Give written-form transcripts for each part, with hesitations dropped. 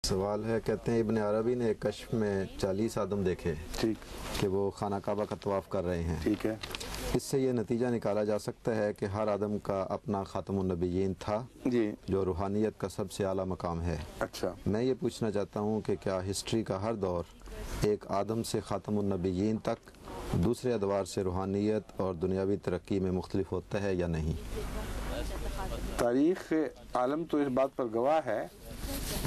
سوال ہے، کہتے ہیں ابن عربی نے ایک کشف میں 40 آدم دیکھے کہ وہ خانہ کعبہ کا طواف کر رہے ہیں۔ ٹھیک ہے، اس سے یہ نتیجہ نکالا جا سکتا ہے کہ ہر آدم کا اپنا خاتم النبیین تھا جی، جو روحانیت کا سب سے اعلیٰ مقام ہے۔ اچھا، میں یہ پوچھنا چاہتا ہوں کہ کیا ہسٹری کا ہر دور ایک آدم سے خاتم النبیین تک دوسرے ادوار سے روحانیت اور دنیاوی ترقی میں مختلف ہوتا ہے یا نہیں؟ تاریخ عالم تو اس بات پر گواہ ہے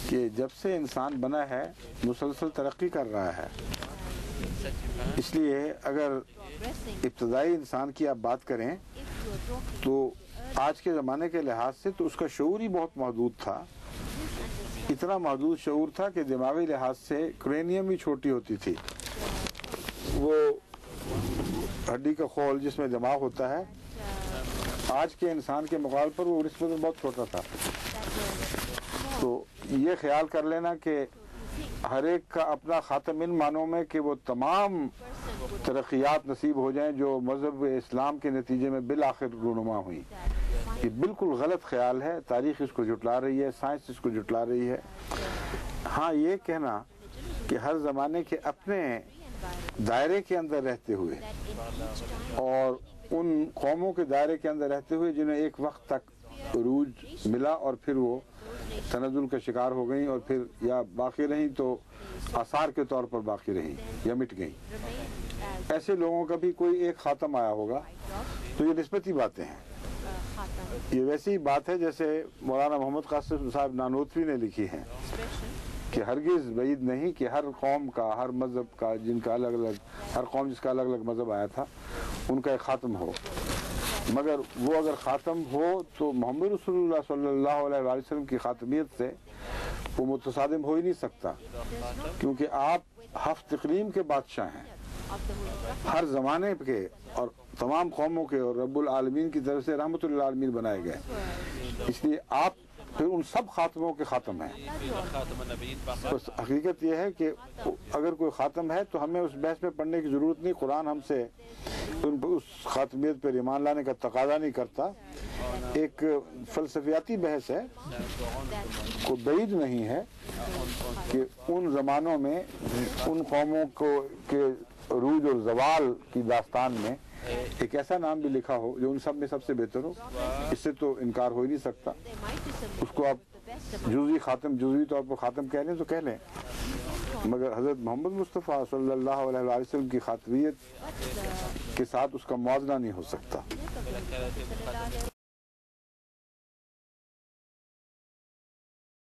کہ جب سے انسان بنا ہے مسلسل ترقی کر رہا ہے۔ اس لیے اگر ابتدائی انسان کی آپ بات کریں تو آج کے زمانے کے لحاظ سے تو اس کا شعور ہی بہت محدود تھا۔ اتنا محدود شعور تھا کہ دماغی لحاظ سے کرینیم بھی چھوٹی ہوتی تھی۔ وہ ہڈی کا خول جس میں دماغ ہوتا ہے آج کے انسان کے مقابلے پر وہ نسبتاً بہت چھوٹا تھا۔ تو یہ خیال کر لینا کہ ہر ایک کا اپنا خاتم ان معنوں میں کہ وہ تمام ترقیات نصیب ہو جائیں جو مذہب اسلام کے نتیجے میں بالآخر رونما ہوئی، یہ بالکل غلط خیال ہے۔ تاریخ اس کو جھٹلا رہی ہے، سائنس اس کو جھٹلا رہی ہے۔ ہاں، یہ کہنا کہ ہر زمانے کے اپنے دائرے کے اندر رہتے ہوئے اور ان قوموں کے دائرے کے اندر رہتے ہوئے جنہیں ایک وقت تک عروج ملا اور پھر وہ تنزل کا شکار ہو گئیں اور پھر یا باقی رہیں تو آثار کے طور پر باقی رہیں یا مٹ گئیں، ایسے لوگوں کا بھی کوئی ایک خاتم آیا ہوگا۔ تو یہ نسبتی باتیں ہیں۔ یہ ویسی بات ہے جیسے مولانا محمد قاسم صاحب نانوتوی نے لکھی ہیں کہ ہرگز بعید نہیں کہ ہر قوم کا، ہر مذہب کا، جن کا الگ الگ، ہر قوم جس کا الگ الگ مذہب آیا تھا ان کا ایک خاتم ہو، مگر وہ اگر خاتم ہو تو محمد رسول اللہ صلی اللہ علیہ وآلہ وسلم کی خاتمیت سے وہ متصادم ہو ہی نہیں سکتا، کیونکہ آپ ہفت اقلیم کے بادشاہ ہیں، ہر زمانے کے اور تمام قوموں کے، اور رب العالمین کی طرف سے رحمت للعالمین بنائے گئے، اس لیے آپ پھر ان سب خاتموں کے خاتم ہیں۔ بس حقیقت یہ ہے کہ اگر کوئی خاتم ہے تو ہمیں اس بحث میں پڑھنے کی ضرورت نہیں، قرآن ہم سے اس خاتمیت پر ایمان لانے کا تقاضا نہیں کرتا۔ ایک فلسفیاتی بحث ہے، کوئی بعید نہیں ہے کہ ان زمانوں میں ان قوموں کو کے عروج اور زوال کی داستان میں ایک ایسا نام بھی لکھا ہو جو ان سب میں سب سے بہتر ہو، اس سے تو انکار ہو ہی نہیں سکتا۔ اس کو آپ جزوی خاتم، جزوی طور پر خاتم کہہ لیں تو کہہ لیں، مگر حضرت محمد مصطفیٰ صلی اللہ علیہ وآلہ وسلم کی خاتمیت کے ساتھ اس کا موازنہ نہیں ہو سکتا۔